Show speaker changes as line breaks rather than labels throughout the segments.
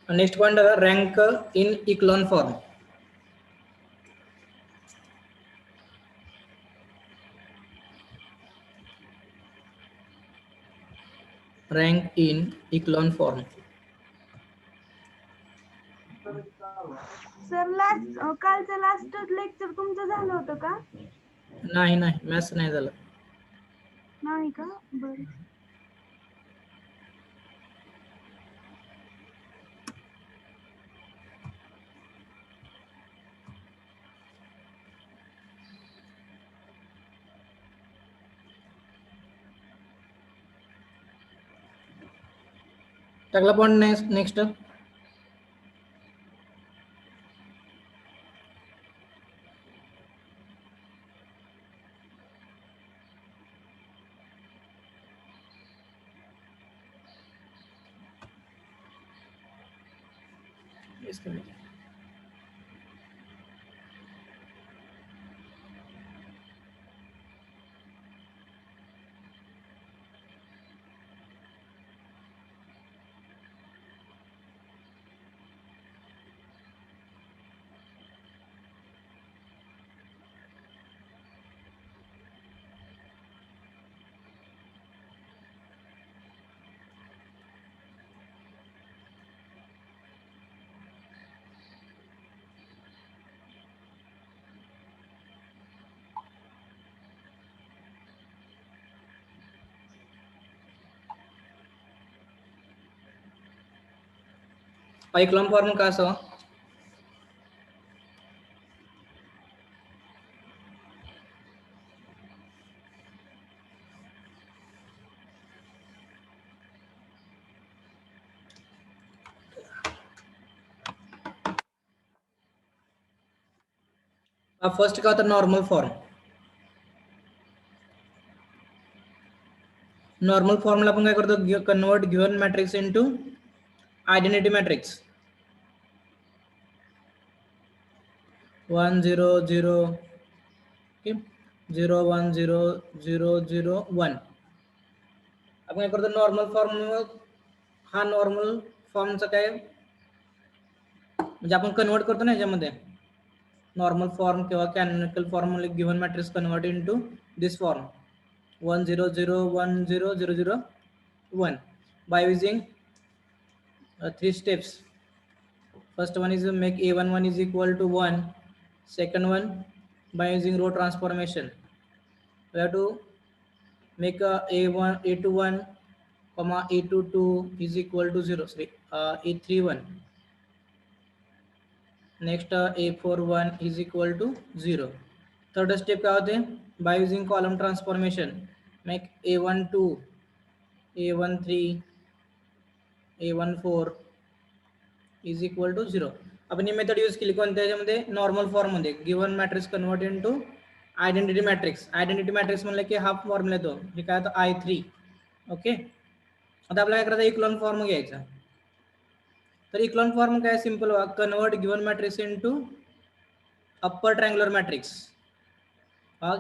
Next point rank in echelon form. Rank in echelon form.
Sir कालचं last lecture तुमचं झालं होतं का?
नाही मॅथ्स नाही झालं.
नाही का? बरं.
टाकला पॉइंट नेक्स्ट. इक्लॉन फॉर्म का असावा? फर्स्ट का होता नॉर्मल फॉर्म. नॉर्मल फॉर्मला आपण काय करतो, convert given matrix into identity matrix. 1 0 0 0 1 0 0 0 1. आपण काय करतो नॉर्मल फॉर्म. हा नॉर्मल फॉर्मचा काय म्हणजे आपण कन्वर्ट करतो ना याच्यामध्ये नॉर्मल फॉर्म किंवा कॅनोनिकल फॉर्म मध्ये given matrix convert into this form 1 0 0 1 0 0 0 1 by using 3 steps. First one is make a11 is equal to 1. Second one, by using row transformation, we have to make a21 comma a22 is equal to 0. Sorry, a31. Next a41 is equal to 0. Third step क्या होते हैं, by using column transformation make a12 a13 a14 is equal to 0. आपण ही method use केली कोणत्या याच्यामध्ये, normal form मध्ये given matrix convert into identity matrix. Identity matrix म्हणलं की हा फॉर्म्युला येतो, हे काय होतं I3. ओके, आता आपल्याला काय करायचं, इक्लॉन फॉर्म घ्यायचा. तर इक्लॉन फॉर्म काय simple, convert given matrix into upper triangular matrix. हा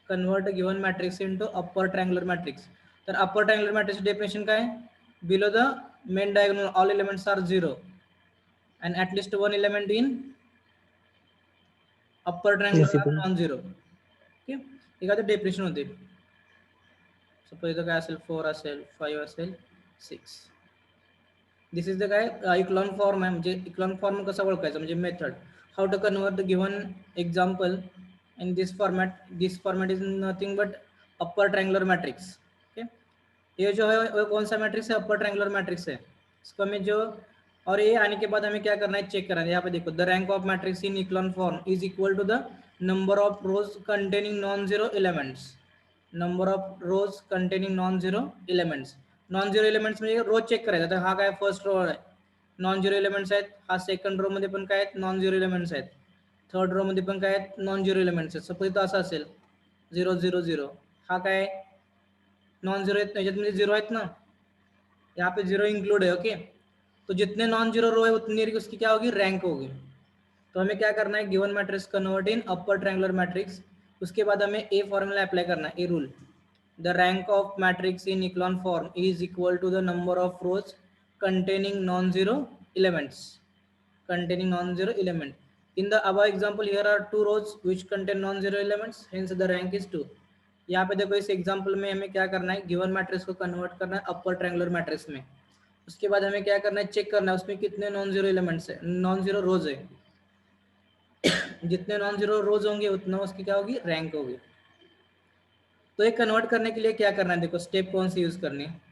convert given matrix into upper triangular matrix. तर अप्पर ट्रायंगुलर मॅट्रिक्स डेफिनेशन काय, below the main diagonal all elements are 0 and at least one element in upper triangle are non-zero. Okay, हे काय definition होते. Suppose इथं काय असेल 4 असेल 5 असेल 6. दिस इज द काय इक्लॉन फॉर्म आहे. म्हणजे इक्लॉन फॉर्म कसा ओळखायचा म्हणजे method, how to convert the given example in this format. This format is nothing but upper triangular matrix. Okay, ये जो है वो कौन सा मैट्रिक्स है, अपर ट्रायंगुलर मैट्रिक्स है. इसको हमें जो और ये आने के बाद हमें क्या करना है, चेक करना है. यहाँ पे देखो, the rank of matrix in echelon form is equal to the number of rows containing non zero elements. Number of rows containing non zero elements. Non zero elements म्हणजे रोज चेक करायचा. तर हा काय फर्स्ट रो आहे, non zero elements आहेत. हा second row मध्ये पण काय आहेत, नॉन जीरो एलिमेंट्स आहेत. थर्ड रो मध्ये पण काय आहेत, नॉन जीरो एलिमेंट्स आहेत. सपोज इथं असं असेल 0 0 0, हा काय नॉन जीरो है, याच्यात 0 आहेत ना, यहाँ पे 0 इंक्लूड है. ओके, तो जितने नॉन जीरो रो है उतनी उसकी क्या होगी, रैंक होगी. तो हमें क्या करना है, given matrix convert in upper triangular matrix. उसके बाद हमें ए फॉर्मूला अप्लाई करना है, a rule. the rank of matrix in echelon form is equal to the number of rows containing non-zero elements. Containing non-zero element. In the above example, here are two rows which contain non-zero elements, hence the rank is 2. यहाँ पे देखो इस example में हमें क्या करना है, given matrix को कन्वर्ट करना है अपर ट्रायंगुलर मैट्रिक्स में. उसके बाद हमें क्या करना है, चेक करना है उसमें कितने नॉन जीरो एलिमेंट्स है, नॉन जीरो रोज है. जितने नॉन जीरो रोज होंगे उतना उसकी क्या होगी, रैंक होगी. तो ये कन्वर्ट करने के लिए क्या करना है, देखो स्टेप कौन सी यूज करनी है.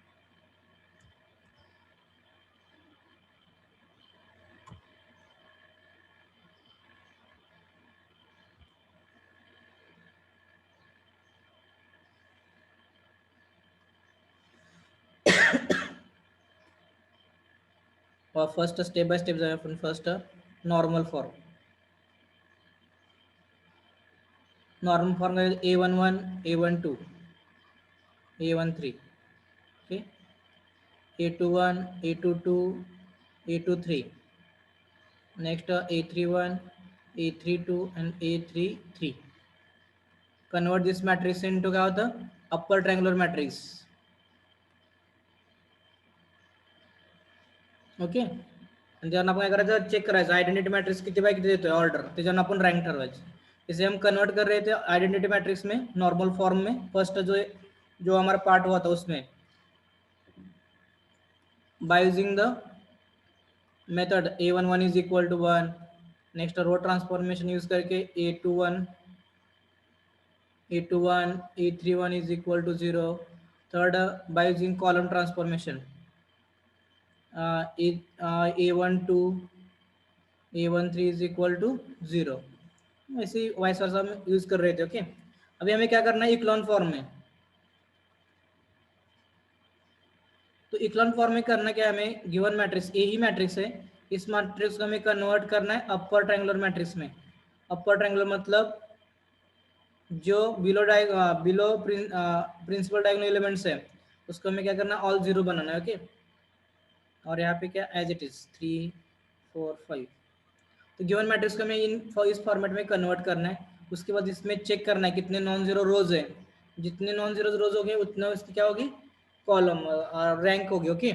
और फर्स्ट स्टेप बाय स्टेप जाए अपन. First normal form. Normal form A11, A12, A13, okay, A21, A22, A23, next A31, A32 and A33. Convert this matrix into क्या होता है, upper triangular matrix. ओके. आणि जेव्हा आपण काय करायचं, चेक करायचं आयडेंटिटी मॅट्रिक्स किती बाय किती देतोय ऑर्डर, त्याच्यानं आपण रँक ठरवायची. इसे हम कन्वर्ट कर रहे थे आइडेंटिटी मैट्रिक्स में, नॉर्मल फॉर्म में. फर्स्ट जो हमारा पार्ट हुआ था उसमें by using the method A11 is equal to 1. Next row transformation use करके A21, A31 is equal to 0. Third by using column transformation A12, A13 is equal to 0. ऐसे ही vice versa में use कर रहे थे. Okay. अभी हमें क्या करना है, इक्लॉन फॉर्म में. तो इक्लॉन फॉर्म में करना क्या है, हमें given matrix A he matrix है, इस मैट्रिक्स को हमें कन्वर्ट करना है अपर ट्रायंगुलर मैट्रिक्स में. अपर ट्रायंगुलर मतलब जो बिलो प्रिंसिपल डायगोनल एलिमेंट्स है उसको हमें क्या करना है, ऑल जीरो बनाना है. ओके. और यहाँ पे क्या एज इट इज 3, 4, 5. तो गिवन मैट्रिक्स को हमें इस फॉर्मेट में कन्वर्ट करना है. उसके बाद इसमें चेक करना है कितने नॉन जीरो रोज है. जितने नॉन जीरो रोज हो गए उतना इसकी क्या होगी, कॉलम रँक होगी. ओके.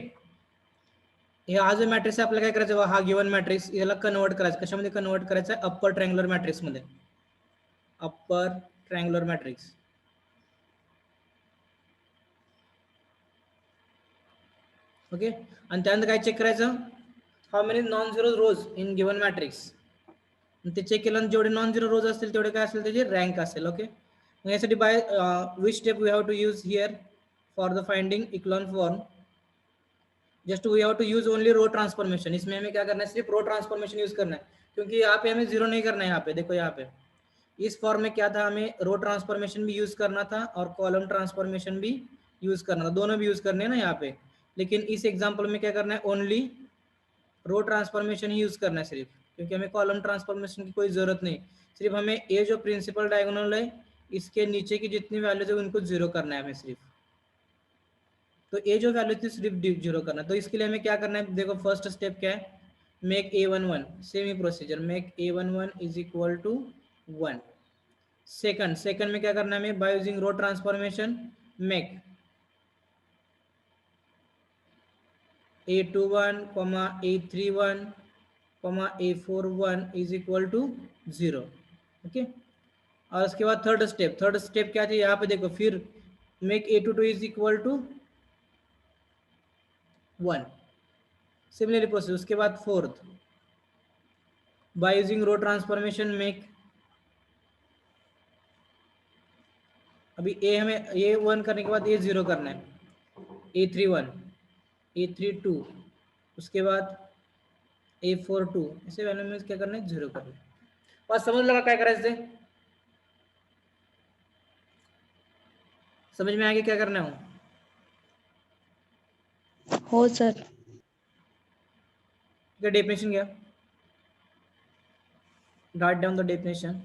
हे हा जो मॅट्रिक्स आहे आपल्याला काय करायचं, हा गिवन मॅट्रिक्स याला कन्वर्ट करायचं. कशामध्ये कन्वर्ट करायचं आहे, अप्पर ट्रायंगुलर मॅट्रिक्स मध्ये. Upper triangular matrix. ओके. आणि त्यानंतर काय चेक करायचं, how many non zero rows in given matrix. ते चेक केल्यानंतर जेवढे नॉन झिरो रोज असतील तेवढे काय असेल त्याची रँक असेल. ओके. मग यासाठी by which step we have to use here for the finding echelon form. Just we have to use only row transformation. इसमें हमें क्या करना है, सिर्फ रो ट्रांसफॉर्मेशन यूज करना है, क्योंकि यहाँ पे हमें जीरो नहीं करना है. यहाँ पे देखो, यहाँ पे इस फॉर्म में क्या था, हमें रो ट्रांसफॉर्मेशन भी यूज करना था और कॉलम ट्रांसफॉर्मेशन भी यूज करना था. दोनों भी यूज करने हैं ना यहाँ पे. लेकिन इस एग्जाम्पल में क्या करना है, ओनली रो ट्रांसफॉर्मेशन ही यूज करना है सिर्फ, क्योंकि हमें कॉलम ट्रांसफॉर्मेशन की कोई जरूरत नहीं. सिर्फ हमें ये जो प्रिंसिपल डायगोनल है इसके नीचे की जितनी वैल्यूज है उनको जीरो करना है हमें सिर्फ. तो ये जो वैल्यू थी सिर्फ जीरो करना. तो इसके लिए हमें क्या करना है, देखो फर्स्ट स्टेप क्या है, मेक A11, सेम ही procedure, make A11 is equal to 1. Second में क्या करना है हमें, by using row transformation make A21, A31, A41 is equal to 0. Okay. और उसके बाद थर्ड स्टेप क्या थी, यहाँ पे देखो, फिर make A22 is equal to 1. Similarly process. उसके बाद fourth, by using row transformation make, अभी ए हमें A1 करने के बाद A0 करना है, A31, A32, उसके बाद A42. ऐसे वैल्यू में क्या करना है, 0 करना है. बात समझ लगा क्या करायचं ते, समझ में आगे क्या करना है.
हो सर.
डेफिनेशन क्या, write down the definition.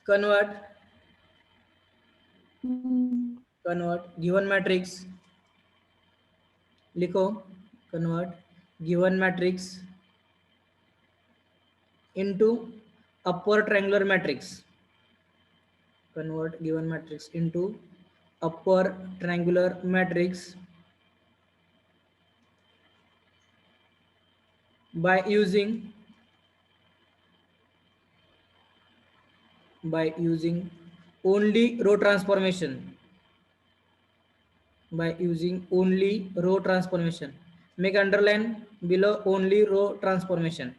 Convert given matrix, लिखो, convert given matrix into upper triangular matrix. Convert given matrix into upper triangular matrix by using only row transformation. By using only row transformation. Make underline below only row transformation.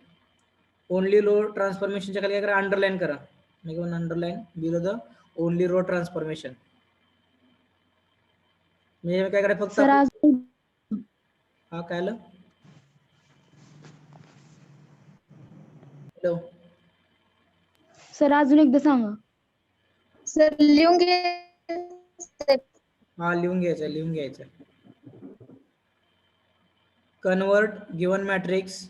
Only row transformation च्या खाली काय करा, underline करा. make one underline below the only row transformation. म्हणजे काय करा फक्त
sir अजून
हा काय आलं. हॅलो
सर अजून एकदा सांगा.
सर लिहून घे.
हा लिहून घ्यायचं. Convert given matrix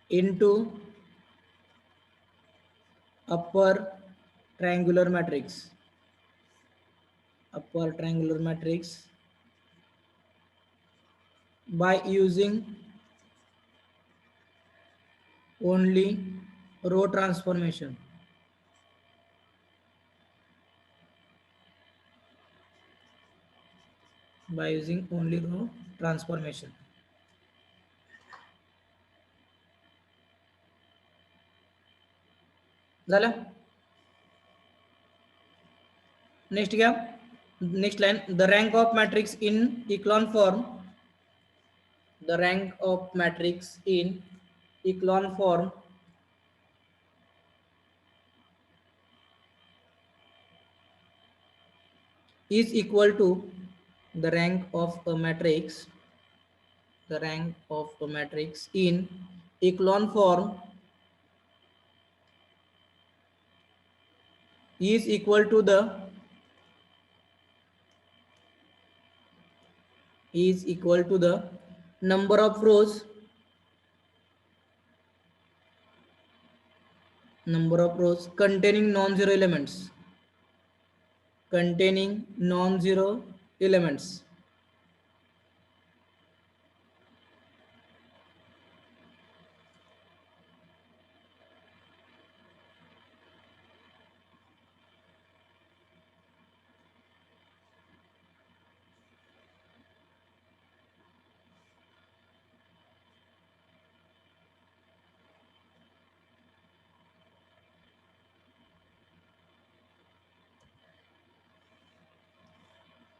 into upper triangular matrix by using only row transformation. By using only row transformation. झालं. नेक्स्ट घ्या. Next line. The rank of matrix in echelon form. The rank of matrix in echelon form is equal to the rank of a matrix. The rank of a matrix in echelon form is equal to the number of rows containing non-zero elements.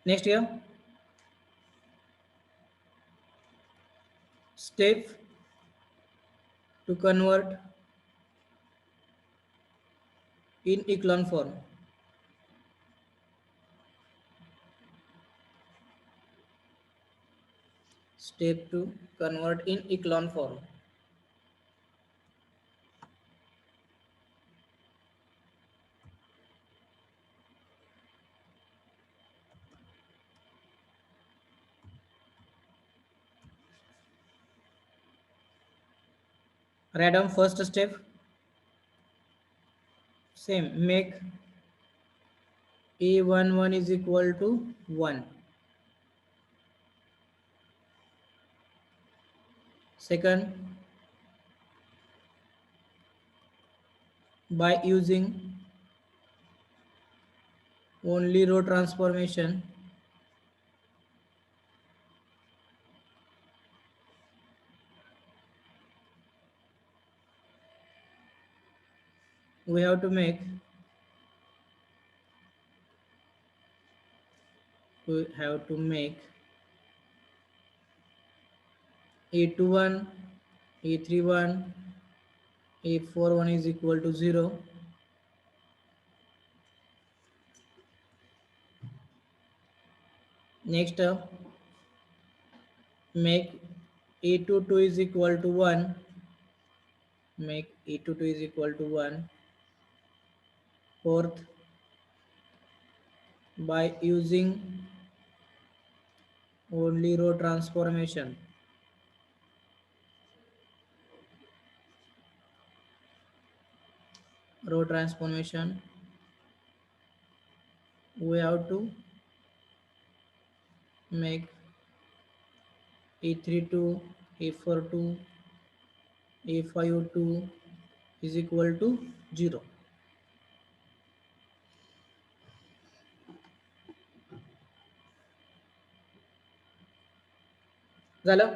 Next here, step to convert in echelon form. Step to convert in echelon form. Write down first step. Same, make A11 is equal to 1. Second, by using only row transformation, we have to make A21, A31, A41 is equal to 0. Next, make A22 is equal to 1. Make A22 is equal to 1. Fourth, by using only row transformation, we have to make A32, A42, A52 is equal to 0. झालं?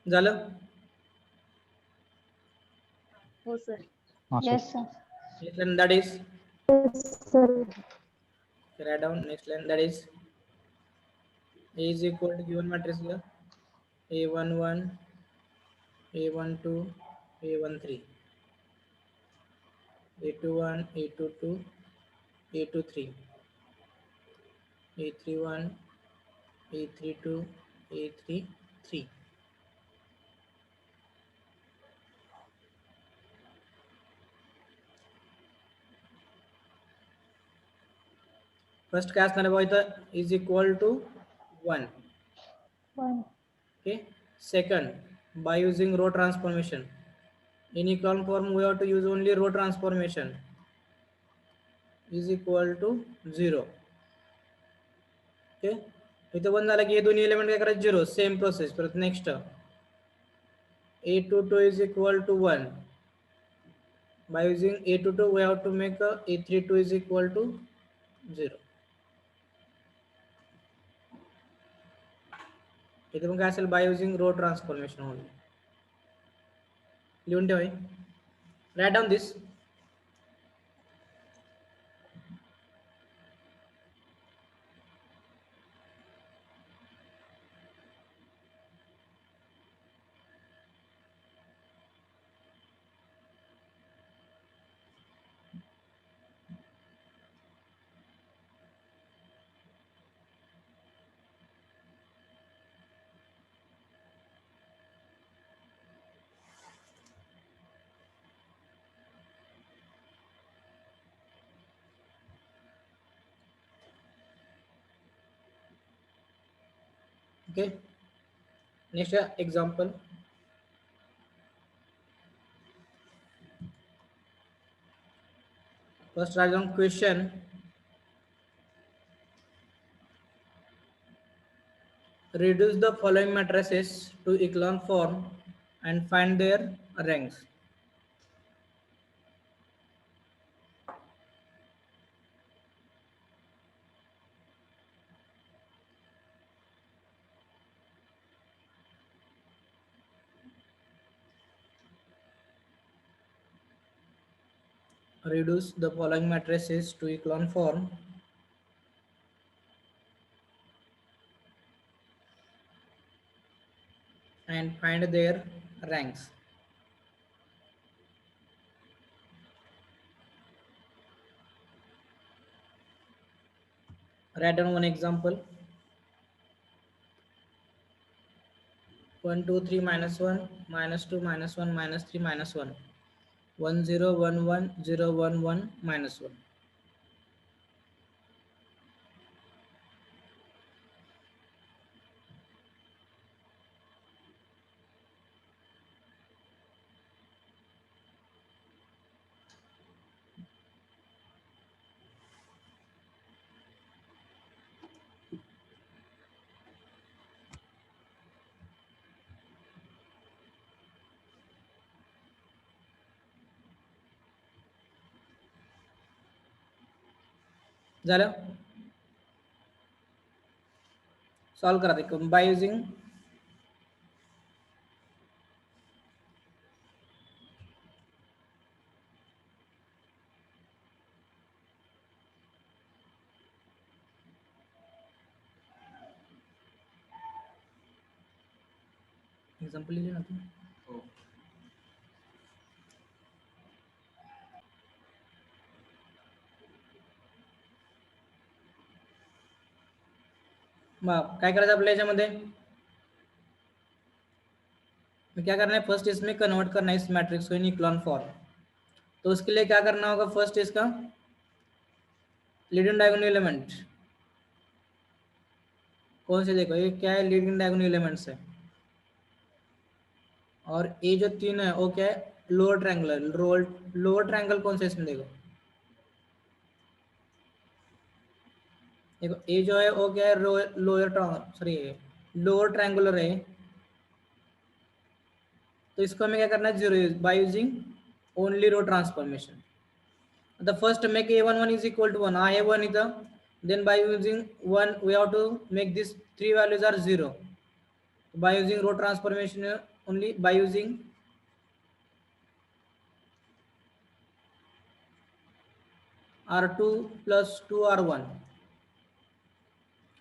झालं?
हो sir.
Yes, sir.
Next line that is,
sir.
write down next line that is A is equal to given matrix here A11, A12, A13, A21, A22, A23, A31, A32, A33. First काय असणार आहे इथं is equal to 1.
1.
Okay. Second, by using row transformation. In echelon form, we have to use only row transformation. Is equal to 0. Okay. इथं 1 झालं की हे दोन्ही element काय करायचं 0. Same process. परत next A22 is equal to 1. By using A22, we have to make A32 is equal to 0. इथे पण काय असेल by using row transformation only. लिहून ठेवा. Write down this. Okay. Next example. First write down question. Reduce the following matrices to echelon form and find their ranks. Reduce the following matrices to echelon form and find their ranks. Write down one example. 1, 2, 3, -1, -2, -1, -3, -1. 1, 0, 1, 1, 0, 1, 1, -1. झालं? Solve करा ते by using example लिहिले ना तू. मग काय करायचं आपल्या याच्यामध्ये, क्या करना है, फर्स्ट इसमें कन्वर्ट करना है इस मैट्रिक्स को इन इक्लॉन फॉर्म. तो उसके लिए क्या करना होगा, फर्स्ट इसका लीडिंग डायगोनल एलिमेंट कौन से, देखो ये क्या है, लीडिंग डायगोनल एलिमेंट्स है. और ये जो तीन है वो क्या है, लोअर ट्रायंगल. लोअर ट्रायंगल कौन सा इसमें, देखो देखो ये जो है वो क्या है, लोअर ट्रायंगुलर है. तो इसको हमें क्या करना है, zero by using only row transformation. The first make a11 is equal to 1. I have 1 is the, then by using 1 we have to make this three values are 0 by using row transformation only, by using R2 plus 2 R1,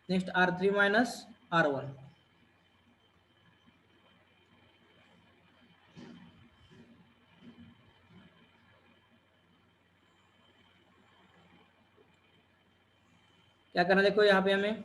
next R3 minus R1. क्या करना, देखो यहाँ पे हमें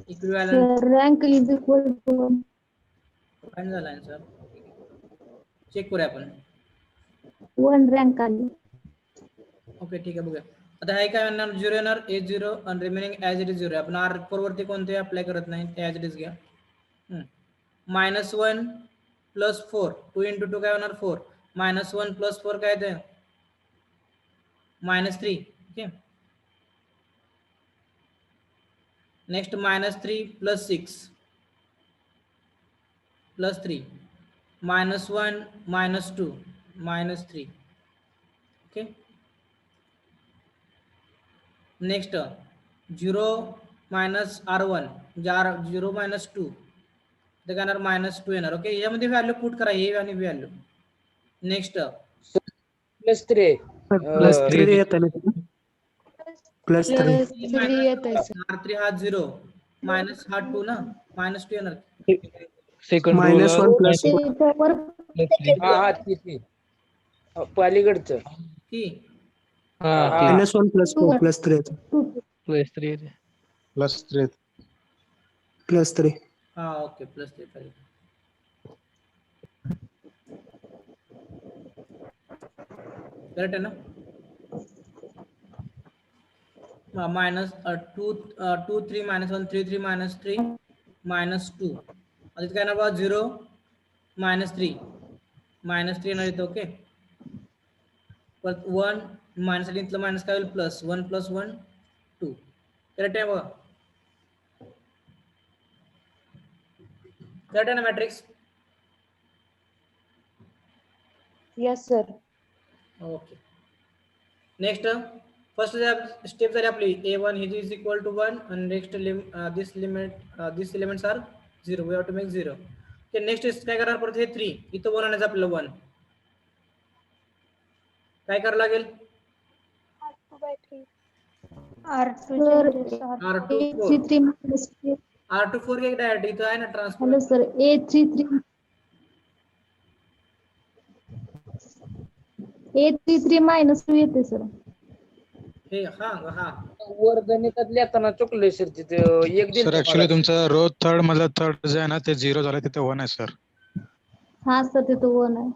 equivalent
rank is equal to
fine झाला answer. Check करूया आपण.
1 rank आली.
ओके ठीक आहे, बघूया आता. हे काय म्हणणार, 0 येणार, ए 0 आणि रिमेनिंग ॲज इट इज 0. आपण R4 वरती कोणते अप्लाय करत नाही, ते ॲज इट इज घ्या. -1 + 4, 2 × 2 काय होणार 4, -1 + 4 काय ते -3. Okay, next -3 + 6 + 3, -1 -2 -3. Okay, next 0 - R1 0 - 2 ते काय येणार -2 येणार. ओके, यामध्ये व्हॅल्यू पुट करा, हे आणि व्हॅल्यू. नेक्स्ट
+3
+3 येत आहे +3
R3 हा 0 मायनस हा 2 ना, -2 येणार.
सेकंड
-1 + 4
हा ती पलीकडचं
की
-1 + 4 +3 +3
हा ओके, +3 पाहिजे. करेक्ट आहे ना. -2 2 3 -1 3 3 -3 -2. आता इथे काय ना बघा, 0 -3 -3 येणार इथं. ओके, परत 1 मायनस साठी इथलं मायनस काय होईल, +1 + 1 2. करेक्ट आहे बघा, करेक्ट आहे ना matrix.
Yes sir.
Okay, next first step झाली आपली, a1 हे इज इक्वल टू 1 आणि next this elements are 0, we have to make 0. Okay, next काय करणार, परत हे 3 इथं 1 आणायचं आपल्याला. 1 काय करावं लागेल, R2 4 घ्या डायरेक्ट, इथं आहे ना ट्रान्सफर.
हॅलो सर, A33 -2 येते सर.
हे हा हा
वर्गणितात लिहिताना चुकले सर, तिथे एक
सर ऍक्च्युली तुमचं रो थर्ड मधलं थर्ड जे आहे ना ते 0 झालं, तिथे 1 आहे सर.
हा सर, तिथं 1 आहे.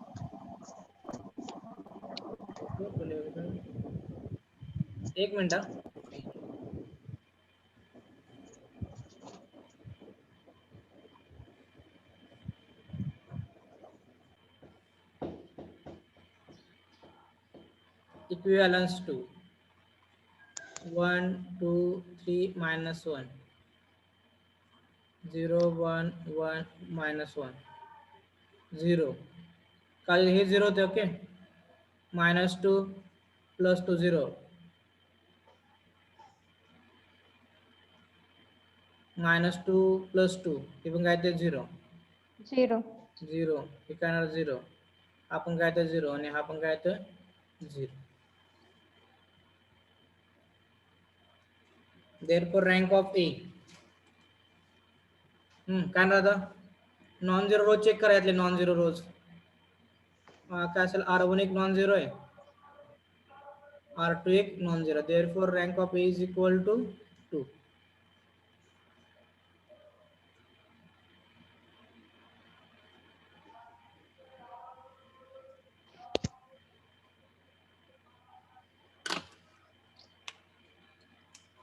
एक मिनिट. इक्विवॅलन्स टू 1 2 3 -1 0 1 1 -1 0. काय हे 0 होते. ओके, -2 +2 0 -2 +2 इथून काय ते 0
0
0 हे काय येणार 0 हा पण काय तर 0 आणि हा पण काय तर 0. therefore rank of A काय राहता नॉन झिरो रोज चेक करायतले नॉन झिरो रोज काय असेल R1 एक नॉन झिरो आहे R2 एक non zero therefore rank of A is equal to 2.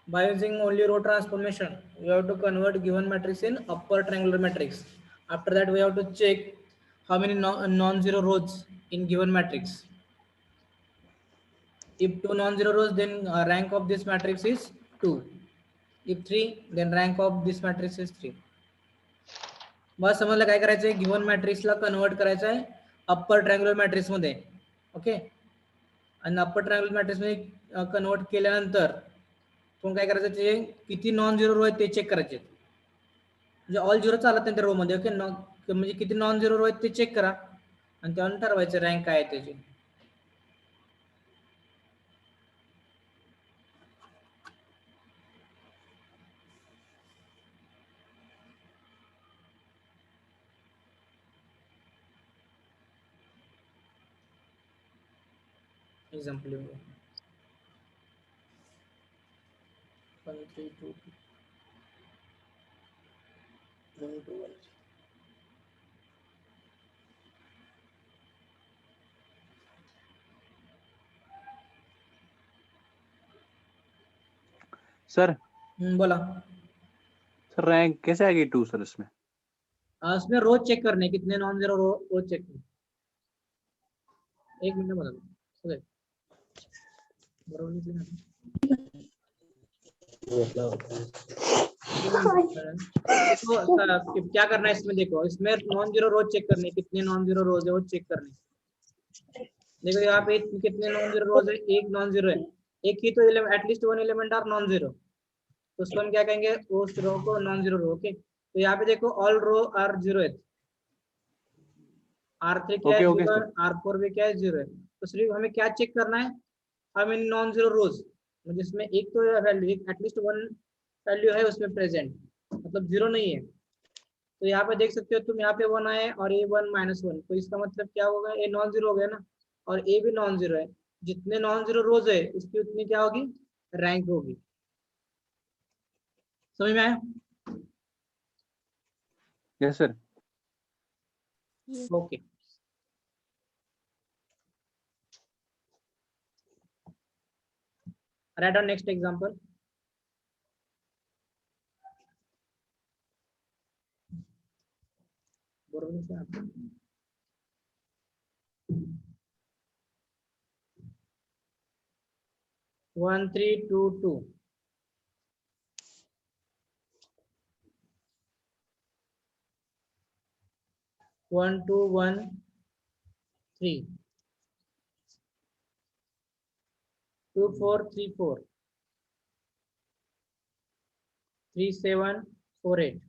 By using only row transformation, we have to convert given matrix in upper triangular matrix. After that, we have to check how many non-zero rows in given matrix. If 2 non-zero rows, then rank of this matrix is 2. If 3, then rank of this matrix is 3. बस समजलं काय करायचं आहे given मॅट्रिक्सला convert करायचं आहे upper triangular matrix मध्ये okay आणि upper triangular matrix मध्ये कन्वर्ट केल्यानंतर पण काय करायचं ते किती नॉन झिरो रो आहेत ते चेक करायचे म्हणजे ऑल झिरो चालत नाही त्या रो मध्ये ओके म्हणजे किती नॉन झिरो रो आहेत ते चेक करा आणि त्यानंतर ठरवायचं रँक काय आहे त्याची एक्झाम्पल 1 3 2 1 2 1
सर
बोला
सर रैंक कैसे आएगी 2 सर इसमें
उसमें रोज चेक करने कितने नॉन जीरो रोज चेक करने 1 मिनट बता तो क्या करना है इसमें देखो इसमें नॉन जीरो रोज चेक करने कितने नॉन जीरो रोज है वो चेक करने देखो यहाँ पे कितने नॉन जीरो रोज है एक नॉन जीरो है एक ही तो at least one element are non zero तो उसको हम क्या कहेंगे उस रो को नॉन जीरो रो ओके तो यहाँ पे देखो ऑल रो आर जीरो है R3 क्या है जीरो R4 भी क्या है जीरो है तो सिर्फ हमें क्या चेक करना है हमें नॉन जीरो रोज जिसमें एक तो वैल्यू एटलीस्ट वन वैल्यू है उसमें प्रेजेंट मतलब जीरो नहीं है तो यहाँ पे देख सकते हो तुम यहाँ पे 1 आए और ये 1 -1 तो इसका मतलब क्या होगा ये नॉन जीरो हो गया ना और ए भी नॉन जीरो है जितने नॉन जीरो रोज है उसकी उतनी क्या होगी रैंक होगी समझ में आया
yes sir
okay write down next example One three two two. 1 2 1 3 2 4 3 4 3 7 4 8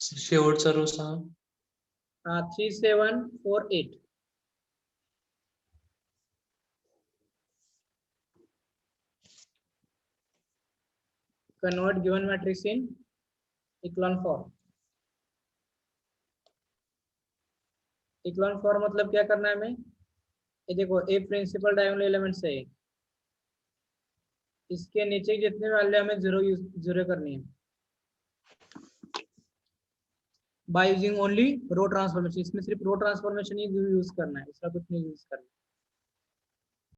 शेवटचा रो सांग
3 7 4 8 convert given matrix in echelon form echelon form मतलब क्या करना है हमें ये देखो ए प्रिंसिपल डायगोनल एलिमेंट्स है इसके नीचे जितने वैल्यू हमें जीरो करनी है by using only row transformation इसमें सिर्फ रो ट्रांसफॉर्मेशन ही यूज करना है इसका कुछ नहीं यूज करना